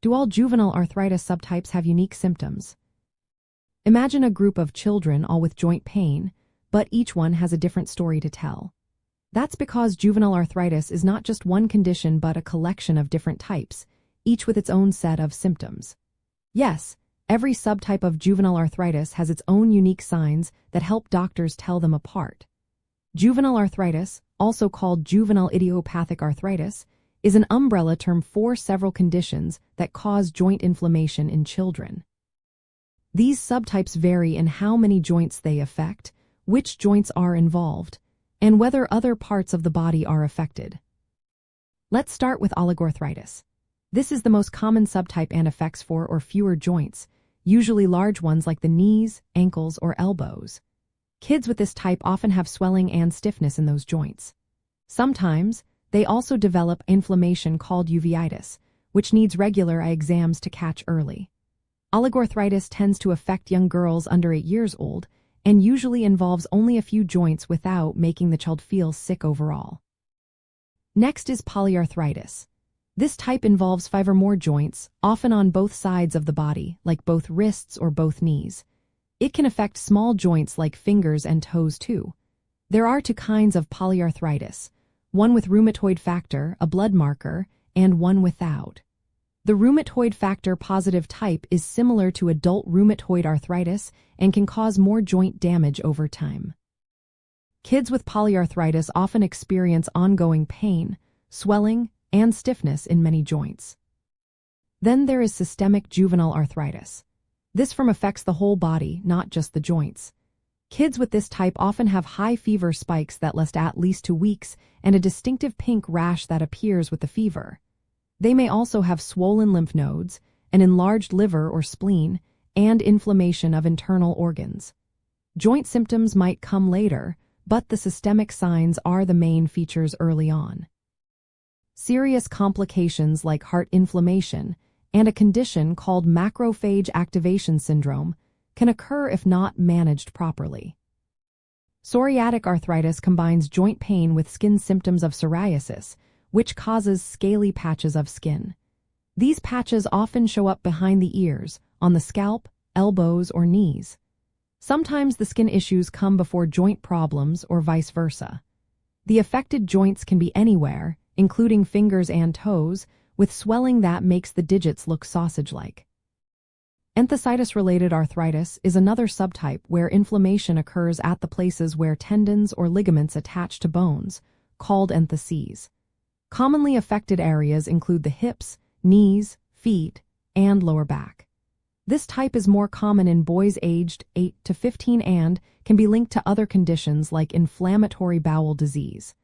Do all juvenile arthritis subtypes have unique symptoms? Imagine a group of children all with joint pain, but each one has a different story to tell. That's because juvenile arthritis is not just one condition but a collection of different types, each with its own set of symptoms. Yes, every subtype of juvenile arthritis has its own unique signs that help doctors tell them apart. Juvenile arthritis, also called juvenile idiopathic arthritis, is an umbrella term for several conditions that cause joint inflammation in children. These subtypes vary in how many joints they affect, which joints are involved, and whether other parts of the body are affected. Let's start with oligoarthritis. This is the most common subtype and affects 4 or fewer joints, usually large ones like the knees, ankles, or elbows. Kids with this type often have swelling and stiffness in those joints. Sometimes, they also develop inflammation called uveitis, which needs regular eye exams to catch early. Oligoarthritis tends to affect young girls under 8 years old and usually involves only a few joints without making the child feel sick overall. Next is polyarthritis. This type involves 5 or more joints, often on both sides of the body, like both wrists or both knees. It can affect small joints like fingers and toes too. There are 2 kinds of polyarthritis, one with rheumatoid factor, a blood marker, and one without. The rheumatoid factor positive type is similar to adult rheumatoid arthritis and can cause more joint damage over time. Kids with polyarthritis often experience ongoing pain, swelling, and stiffness in many joints. Then there is systemic juvenile arthritis. This form affects the whole body, not just the joints. Kids with this type often have high fever spikes that last at least 2 weeks and a distinctive pink rash that appears with the fever. They may also have swollen lymph nodes, an enlarged liver or spleen, and inflammation of internal organs. Joint symptoms might come later, but the systemic signs are the main features early on. Serious complications like heart inflammation and a condition called macrophage activation syndrome can occur if not managed properly. Psoriatic arthritis combines joint pain with skin symptoms of psoriasis, which causes scaly patches of skin. These patches often show up behind the ears, on the scalp, elbows, or knees. Sometimes the skin issues come before joint problems or vice versa. The affected joints can be anywhere, including fingers and toes, with swelling that makes the digits look sausage-like. Enthesitis-related arthritis is another subtype where inflammation occurs at the places where tendons or ligaments attach to bones, called entheses. Commonly affected areas include the hips, knees, feet, and lower back. This type is more common in boys aged 8 to 15 and can be linked to other conditions like inflammatory bowel disease.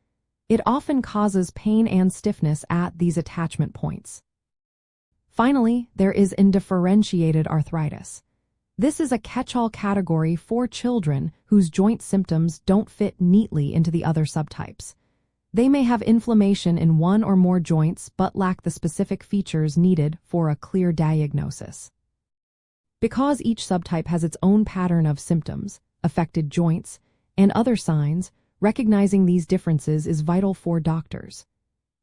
It often causes pain and stiffness at these attachment points. Finally, there is undifferentiated arthritis. This is a catch-all category for children whose joint symptoms don't fit neatly into the other subtypes. They may have inflammation in one or more joints but lack the specific features needed for a clear diagnosis. Because each subtype has its own pattern of symptoms, affected joints, and other signs, recognizing these differences is vital for doctors.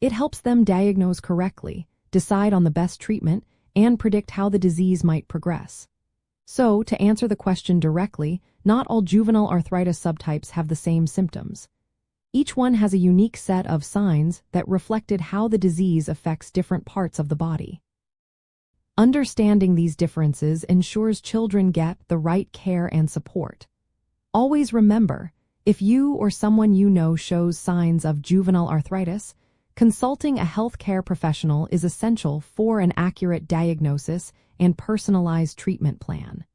It helps them diagnose correctly, decide on the best treatment, and predict how the disease might progress. So, to answer the question directly, not all juvenile arthritis subtypes have the same symptoms. Each one has a unique set of signs that reflected how the disease affects different parts of the body. Understanding these differences ensures children get the right care and support. Always remember, if you or someone you know shows signs of juvenile arthritis, consulting a healthcare professional is essential for an accurate diagnosis and personalized treatment plan.